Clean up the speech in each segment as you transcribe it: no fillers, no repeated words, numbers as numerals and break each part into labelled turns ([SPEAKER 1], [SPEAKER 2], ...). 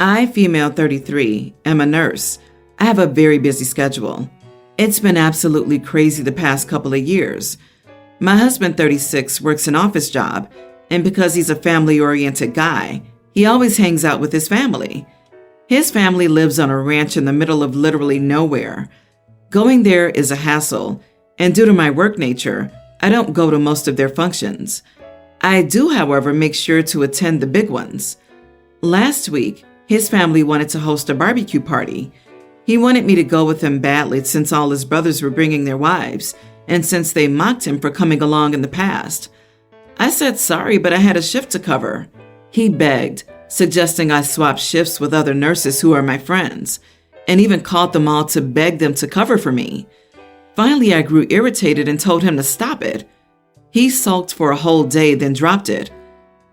[SPEAKER 1] I, female 33, am a nurse. I have a very busy schedule. It's been absolutely crazy the past couple of years. My husband, 36, works an office job, and because he's a family-oriented guy, he always hangs out with his family. His family lives on a ranch in the middle of literally nowhere. Going there is a hassle, and due to my work nature, I don't go to most of their functions. I do, however, make sure to attend the big ones. Last week, his family wanted to host a barbecue party. He wanted me to go with him badly since all his brothers were bringing their wives, and since they mocked him for coming along in the past. I said sorry, but I had a shift to cover. He begged, suggesting I swap shifts with other nurses who are my friends, and even called them all to beg them to cover for me. Finally, I grew irritated and told him to stop it. He sulked for a whole day, then dropped it.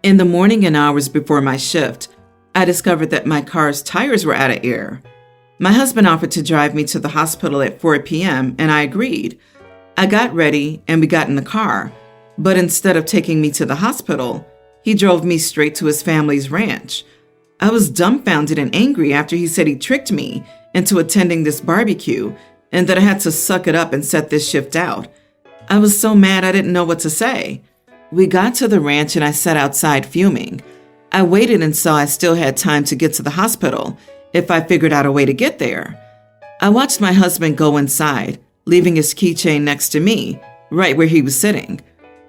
[SPEAKER 1] In the morning and hours before my shift, I discovered that my car's tires were out of air. My husband offered to drive me to the hospital at 4 p.m., and I agreed. I got ready, and we got in the car, but instead of taking me to the hospital, he drove me straight to his family's ranch. I was dumbfounded and angry after he said he tricked me into attending this barbecue and that I had to suck it up and set this shift out. I was so mad I didn't know what to say. We got to the ranch and I sat outside fuming. I waited and saw I still had time to get to the hospital if I figured out a way to get there. I watched my husband go inside, leaving his keychain next to me, right where he was sitting.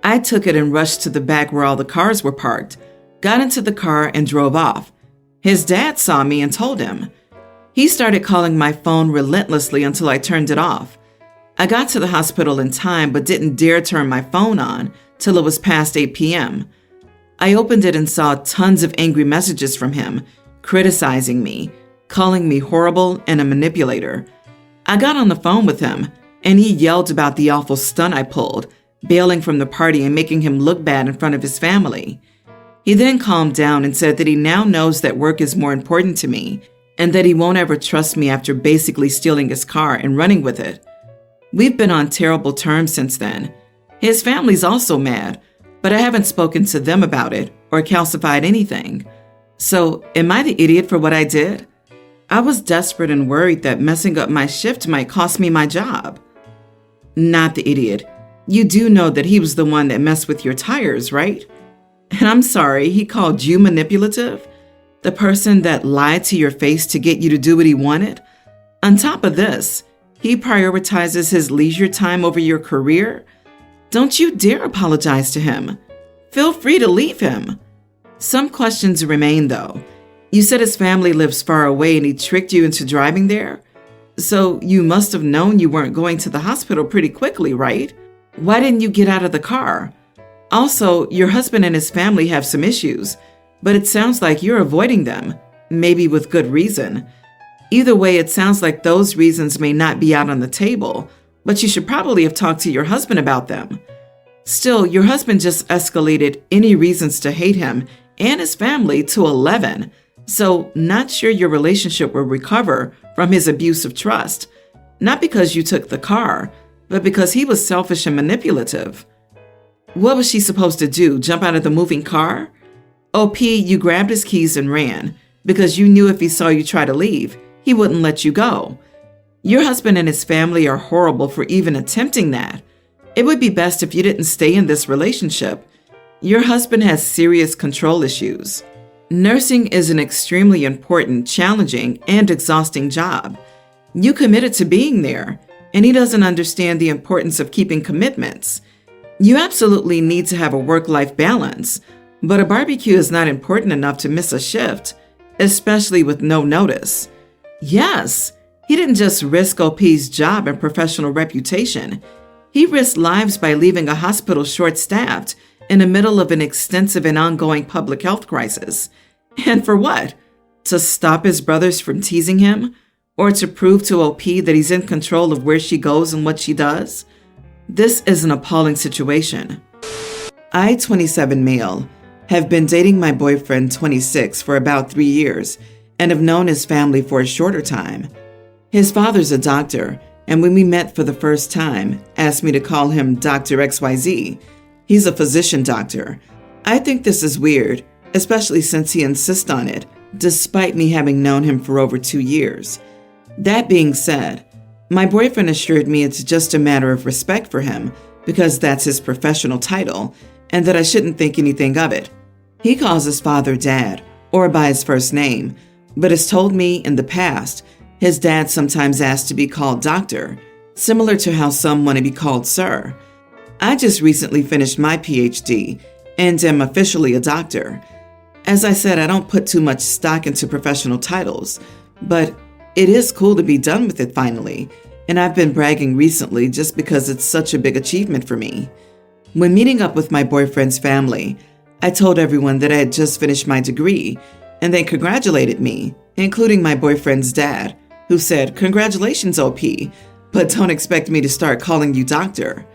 [SPEAKER 1] I took it and rushed to the back where all the cars were parked, got into the car and drove off. His dad saw me and told him. He started calling my phone relentlessly until I turned it off. I got to the hospital in time but didn't dare turn my phone on till it was past 8 p.m. I opened it and saw tons of angry messages from him, criticizing me, calling me horrible and a manipulator. I got on the phone with him, and he yelled about the awful stunt I pulled, bailing from the party and making him look bad in front of his family. He then calmed down and said that he now knows that work is more important to me and that he won't ever trust me after basically stealing his car and running with it. We've been on terrible terms since then. His family's also mad, but I haven't spoken to them about it or calcified anything. So, am I the idiot for what I did? I was desperate and worried that messing up my shift might cost me my job. Not the idiot. You do know that he was the one that messed with your tires, right? And I'm sorry, he called you manipulative? The person that lied to your face to get you to do what he wanted? On top of this, he prioritizes his leisure time over your career? Don't you dare apologize to him. Feel free to leave him. Some questions remain, though. You said his family lives far away and he tricked you into driving there? So you must have known you weren't going to the hospital pretty quickly, right? Why didn't you get out of the car? Also, your husband and his family have some issues, but it sounds like you're avoiding them, maybe with good reason. Either way, it sounds like those reasons may not be out on the table, but you should probably have talked to your husband about them. Still, your husband just escalated any reasons to hate him and his family to 11. So, not sure your relationship will recover from his abuse of trust. Not because you took the car, but because he was selfish and manipulative. What was she supposed to do, jump out of the moving car? OP, you grabbed his keys and ran, because you knew if he saw you try to leave, he wouldn't let you go. Your husband and his family are horrible for even attempting that. It would be best if you didn't stay in this relationship. Your husband has serious control issues. Nursing is an extremely important, challenging, and exhausting job. You committed to being there, and he doesn't understand the importance of keeping commitments. You absolutely need to have a work-life balance, but a barbecue is not important enough to miss a shift, especially with no notice. Yes, he didn't just risk OP's job and professional reputation. He risked lives by leaving a hospital short-staffed in the middle of an extensive and ongoing public health crisis. And for what? To stop his brothers from teasing him? Or to prove to OP that he's in control of where she goes and what she does? This is an appalling situation. I, 27 male, have been dating my boyfriend, 26, for about 3 years and have known his family for a shorter time. His father's a doctor, and when we met for the first time, asked me to call him Dr. XYZ. He's a physician doctor. I think this is weird, especially since he insists on it, despite me having known him for over 2 years. That being said, my boyfriend assured me it's just a matter of respect for him because that's his professional title and that I shouldn't think anything of it. He calls his father Dad, or by his first name, but has told me in the past his dad sometimes asks to be called Doctor, similar to how some want to be called Sir. I just recently finished my PhD and am officially a doctor. As I said, I don't put too much stock into professional titles, but it is cool to be done with it finally, and I've been bragging recently just because it's such a big achievement for me. When meeting up with my boyfriend's family, I told everyone that I had just finished my degree, and they congratulated me, including my boyfriend's dad, who said, "Congratulations, OP, but don't expect me to start calling you doctor."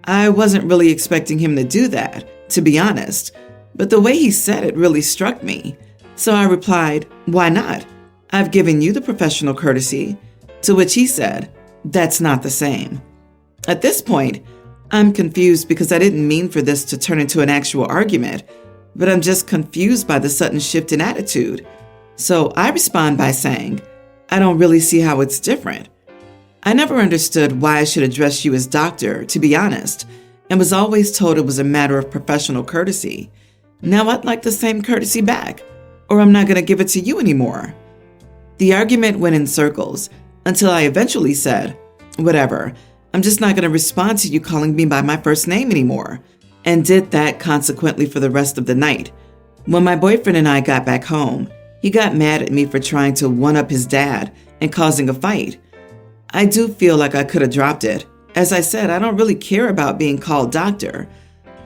[SPEAKER 1] I wasn't really expecting him to do that, to be honest, but the way he said it really struck me. So I replied, "Why not? I've given you the professional courtesy," to which he said, "That's not the same." At this point, I'm confused because I didn't mean for this to turn into an actual argument, but I'm just confused by the sudden shift in attitude. So I respond by saying, "I don't really see how it's different. I never understood why I should address you as doctor, to be honest, and was always told it was a matter of professional courtesy. Now I'd like the same courtesy back, or I'm not going to give it to you anymore." The argument went in circles until I eventually said, "Whatever, I'm just not going to respond to you calling me by my first name anymore," and did that consequently for the rest of the night. When my boyfriend and I got back home, he got mad at me for trying to one-up his dad and causing a fight. I do feel like I could have dropped it. As I said, I don't really care about being called doctor,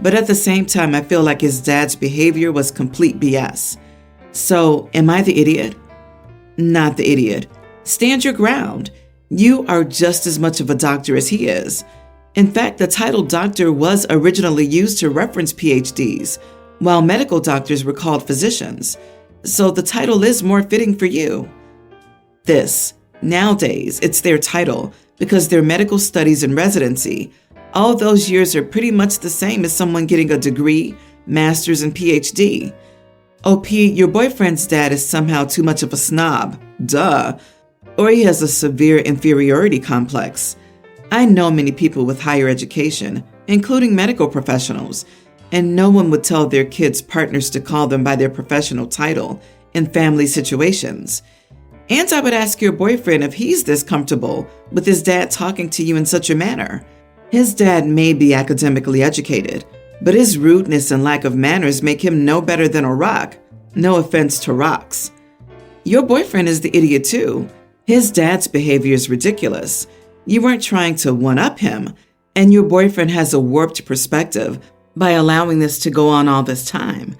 [SPEAKER 1] but at the same time, I feel like his dad's behavior was complete BS. So, am I the idiot? Not the idiot. Stand your ground. You are just as much of a doctor as he is. In fact, the title doctor was originally used to reference PhDs, while medical doctors were called physicians. So the title is more fitting for you. Nowadays, it's their title because their medical studies and residency, all those years are pretty much the same as someone getting a degree, master's, and PhD. OP, your boyfriend's dad is somehow too much of a snob. Duh. Or he has a severe inferiority complex. I know many people with higher education, including medical professionals, and no one would tell their kids' partners to call them by their professional title in family situations. And I would ask your boyfriend if he's this comfortable with his dad talking to you in such a manner. His dad may be academically educated, but his rudeness and lack of manners make him no better than a rock. No offense to rocks. Your boyfriend is the idiot too. His dad's behavior is ridiculous. You weren't trying to one-up him, and your boyfriend has a warped perspective by allowing this to go on all this time.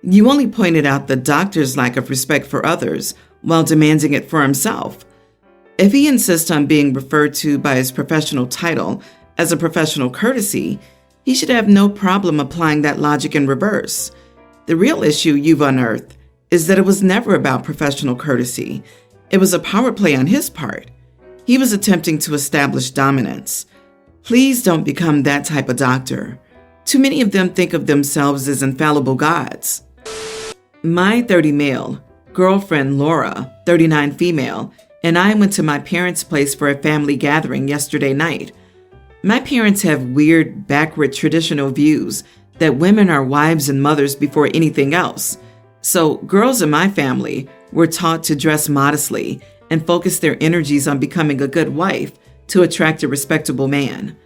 [SPEAKER 1] You only pointed out the doctor's lack of respect for others while demanding it for himself. If he insists on being referred to by his professional title as a professional courtesy, he should have no problem applying that logic in reverse. The real issue you've unearthed is that it was never about professional courtesy. It was a power play on his part. He was attempting to establish dominance. Please don't become that type of doctor. Too many of them think of themselves as infallible gods. My 30 male, girlfriend Laura, 39 female, and I went to my parents' place for a family gathering yesterday night. My parents have weird, backward traditional views that women are wives and mothers before anything else. So girls in my family were taught to dress modestly and focus their energies on becoming a good wife to attract a respectable man.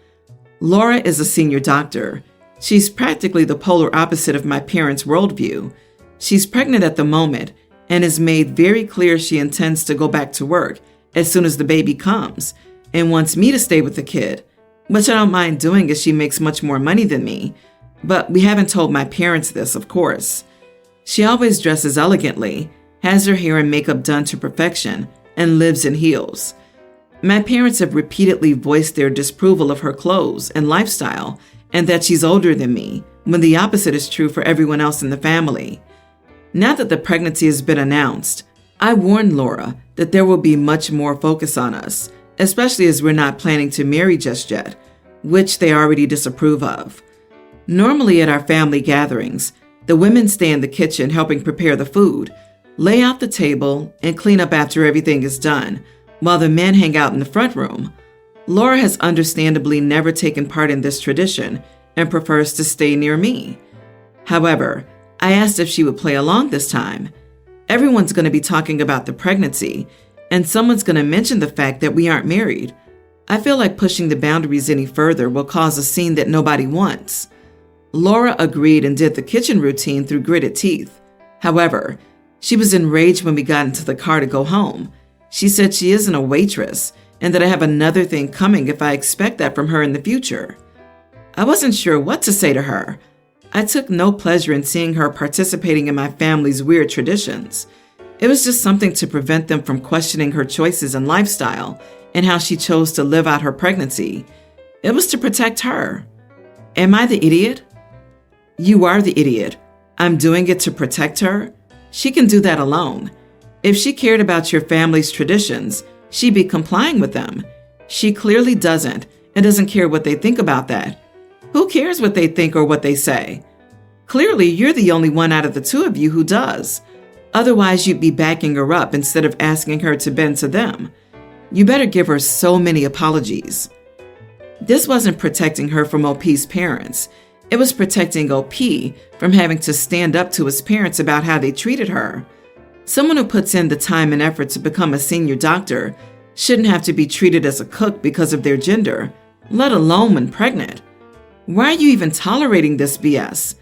[SPEAKER 1] Laura is a senior doctor. She's practically the polar opposite of my parents' worldview. She's pregnant at the moment and has made very clear she intends to go back to work as soon as the baby comes and wants me to stay with the kid, which I don't mind doing as she makes much more money than me. But we haven't told my parents this, of course. She always dresses elegantly, has her hair and makeup done to perfection, and lives in heels. My parents have repeatedly voiced their disapproval of her clothes and lifestyle, and that she's older than me, when the opposite is true for everyone else in the family. Now that the pregnancy has been announced, I warned Laura that there will be much more focus on us, especially as we're not planning to marry just yet, which they already disapprove of. Normally at our family gatherings, the women stay in the kitchen helping prepare the food, lay out the table, and clean up after everything is done, while the men hang out in the front room. Laura has understandably never taken part in this tradition and prefers to stay near me. However, I asked if she would play along this time. Everyone's going to be talking about the pregnancy, and someone's going to mention the fact that we aren't married. I feel like pushing the boundaries any further will cause a scene that nobody wants. Laura agreed and did the kitchen routine through gritted teeth. However, she was enraged when we got into the car to go home. She said she isn't a waitress and that I have another thing coming if I expect that from her in the future. I wasn't sure what to say to her. I took no pleasure in seeing her participating in my family's weird traditions. It was just something to prevent them from questioning her choices and lifestyle and how she chose to live out her pregnancy. It was to protect her. Am I the idiot? You are the idiot. I'm doing it to protect her. She can do that alone. If she cared about your family's traditions, she'd be complying with them. She clearly doesn't and doesn't care what they think about that. Who cares what they think or what they say? Clearly, you're the only one out of the two of you who does. Otherwise, you'd be backing her up instead of asking her to bend to them. You better give her so many apologies. This wasn't protecting her from OP's parents. It was protecting OP from having to stand up to his parents about how they treated her. Someone who puts in the time and effort to become a senior doctor shouldn't have to be treated as a cook because of their gender, let alone when pregnant. Why are you even tolerating this BS?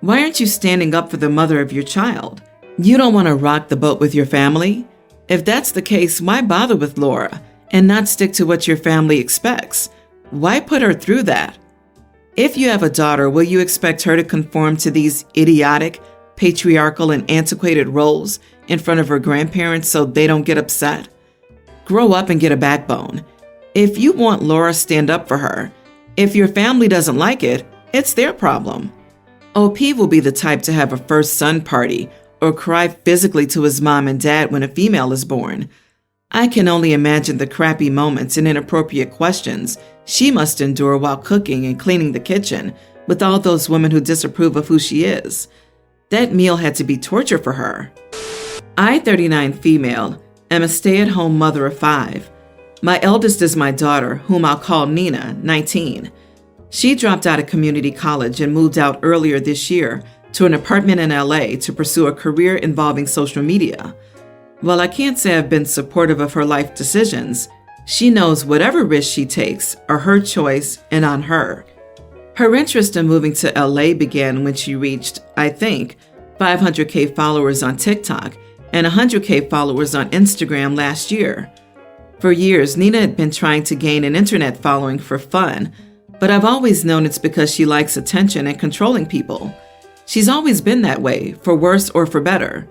[SPEAKER 1] Why aren't you standing up for the mother of your child? You don't want to rock the boat with your family? If that's the case, why bother with Laura and not stick to what your family expects? Why put her through that? If you have a daughter, will you expect her to conform to these idiotic, patriarchal, and antiquated roles in front of her grandparents so they don't get upset? Grow up and get a backbone. If you want Laura, stand up for her. If your family doesn't like it, it's their problem. OP will be the type to have a first son party or cry physically to his mom and dad when a female is born. I can only imagine the crappy moments and inappropriate questions she must endure while cooking and cleaning the kitchen with all those women who disapprove of who she is. That meal had to be torture for her. I, 39 female, am a stay-at-home mother of 5. My eldest is my daughter, whom I'll call Nina, 19. She dropped out of community college and moved out earlier this year to an apartment in LA to pursue a career involving social media. While I can't say I've been supportive of her life decisions, she knows whatever risks she takes are her choice and on her. Her interest in moving to LA began when she reached, I think, 500K followers on TikTok and 100K followers on Instagram last year. For years, Nina had been trying to gain an internet following for fun, but I've always known it's because she likes attention and controlling people. She's always been that way, for worse or for better.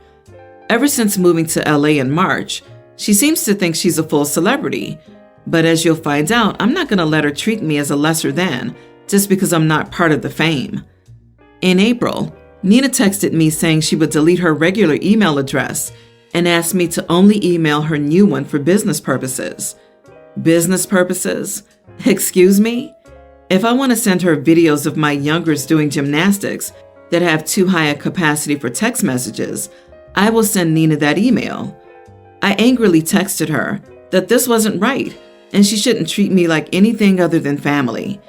[SPEAKER 1] Ever since moving to LA in March, she seems to think she's a full celebrity. But as you'll find out, I'm not going to let her treat me as a lesser than just because I'm not part of the fame. In April, Nina texted me saying she would delete her regular email address and asked me to only email her new one for business purposes. Business purposes? Excuse me? If I want to send her videos of my youngers doing gymnastics that have too high a capacity for text messages, I will send Nina that email. I angrily texted her that this wasn't right and she shouldn't treat me like anything other than family.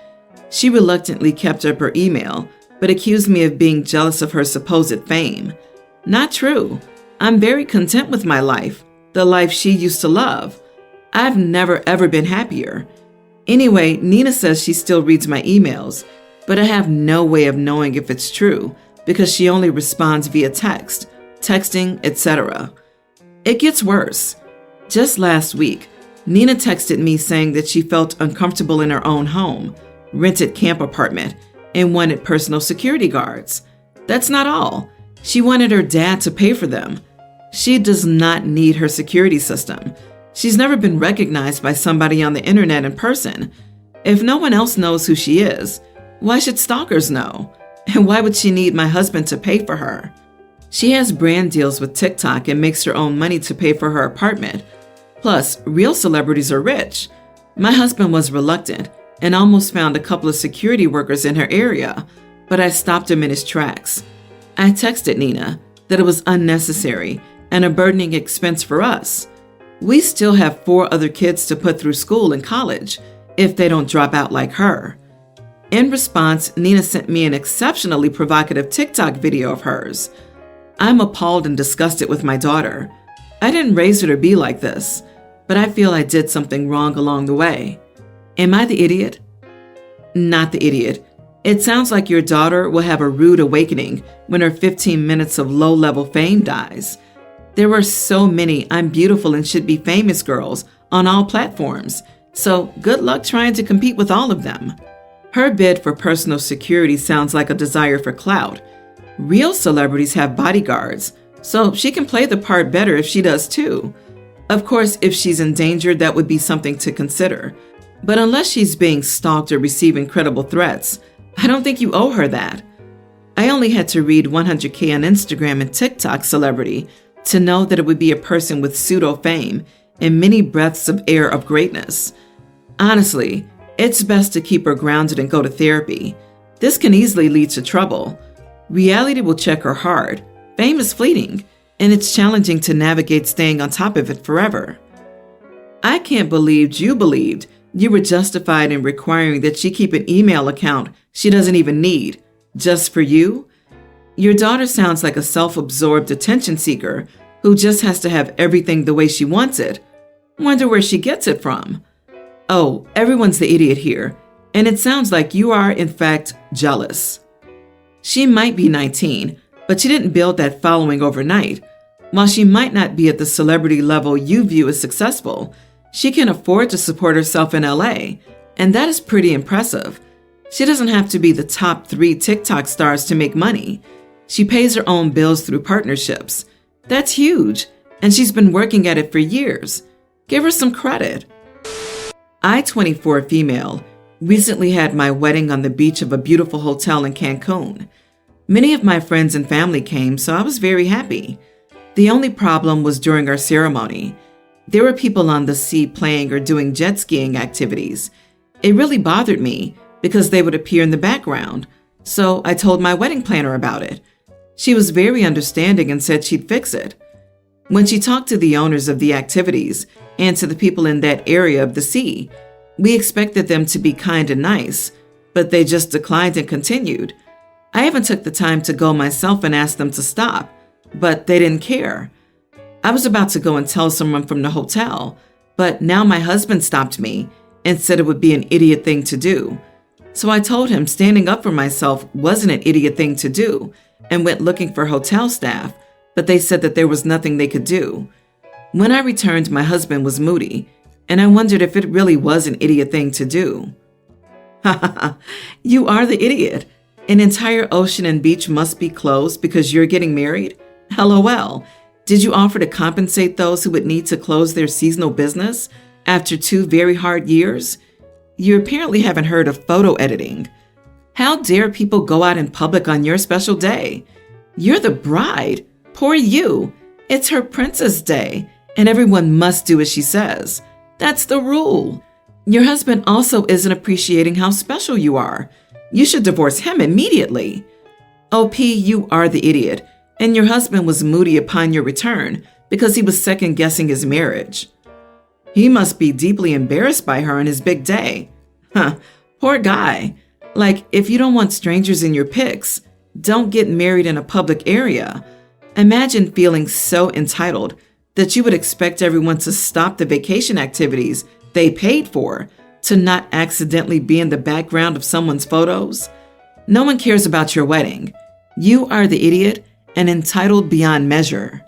[SPEAKER 1] She reluctantly kept up her email, but accused me of being jealous of her supposed fame. Not true. I'm very content with my life, the life she used to love. I've never ever been happier. Anyway, Nina says she still reads my emails, but I have no way of knowing if it's true because she only responds via text, texting, etc. It gets worse. Just last week, Nina texted me saying that she felt uncomfortable in her own home, rented camp apartment, and wanted personal security guards. That's not all. She wanted her dad to pay for them. She does not need her security system. She's never been recognized by somebody on the internet in person. If no one else knows who she is, why should stalkers know? And why would she need my husband to pay for her? She has brand deals with TikTok and makes her own money to pay for her apartment. Plus, real celebrities are rich. My husband was reluctant and almost found a couple of security workers in her area, but I stopped him in his tracks. I texted Nina that it was unnecessary and a burdening expense for us. We still have 4 other kids to put through school and college if they don't drop out like her. In response, Nina sent me an exceptionally provocative TikTok video of hers. I'm appalled and disgusted with my daughter. I didn't raise her to be like this, but I feel I did something wrong along the way. Am I the idiot? Not the idiot. It sounds like your daughter will have a rude awakening when her 15 minutes of low-level fame dies. There were so many I'm beautiful and should be famous girls on all platforms, so good luck trying to compete with all of them. Her bid for personal security sounds like a desire for clout. Real celebrities have bodyguards, so she can play the part better if she does too. Of course, if she's endangered, that would be something to consider. But unless she's being stalked or receiving credible threats, I don't think you owe her that. I only had to read 100K on Instagram and TikTok celebrity to know that it would be a person with pseudo-fame and many breaths of air of greatness. Honestly, it's best to keep her grounded and go to therapy. This can easily lead to trouble. Reality will check her hard. Fame is fleeting, and it's challenging to navigate staying on top of it forever. I can't believe you believed you were justified in requiring that she keep an email account she doesn't even need, just for you? Your daughter sounds like a self-absorbed attention seeker who just has to have everything the way she wants it. Wonder where she gets it from. Oh, everyone's the idiot here, and it sounds like you are, in fact, jealous. She might be 19, but she didn't build that following overnight. While she might not be at the celebrity level you view as successful, she can afford to support herself in LA, and that is pretty impressive. She doesn't have to be the top 3 TikTok stars to make money. She pays her own bills through partnerships. That's huge, and she's been working at it for years. Give her some credit. I, 24 female, recently had my wedding on the beach of a beautiful hotel in Cancun. Many of my friends and family came, so I was very happy. The only problem was during our ceremony. There were people on the sea playing or doing jet skiing activities. It really bothered me because they would appear in the background, so I told my wedding planner about it. She was very understanding and said she'd fix it. When she talked to the owners of the activities and to the people in that area of the sea, we expected them to be kind and nice, but they just declined and continued. I even took the time to go myself and ask them to stop, but they didn't care. I was about to go and tell someone from the hotel, but now my husband stopped me and said it would be an idiot thing to do. So I told him standing up for myself wasn't an idiot thing to do and went looking for hotel staff, but they said that there was nothing they could do. When I returned, my husband was moody, and I wondered if it really was an idiot thing to do. Ha ha ha, you are the idiot. An entire ocean and beach must be closed because you're getting married? LOL. Did you offer to compensate those who would need to close their seasonal business after 2 very hard years? You apparently haven't heard of photo editing. How dare people go out in public on your special day? You're the bride. Poor you. It's her princess day, and everyone must do as she says. That's the rule. Your husband also isn't appreciating how special you are. You should divorce him immediately. OP, you are the idiot, and your husband was moody upon your return because he was second-guessing his marriage. He must be deeply embarrassed by her on his big day. Huh, poor guy. Like, if you don't want strangers in your pics, don't get married in a public area. Imagine feeling so entitled that you would expect everyone to stop the vacation activities they paid for to not accidentally be in the background of someone's photos. No one cares about your wedding. You are the idiot and entitled beyond measure.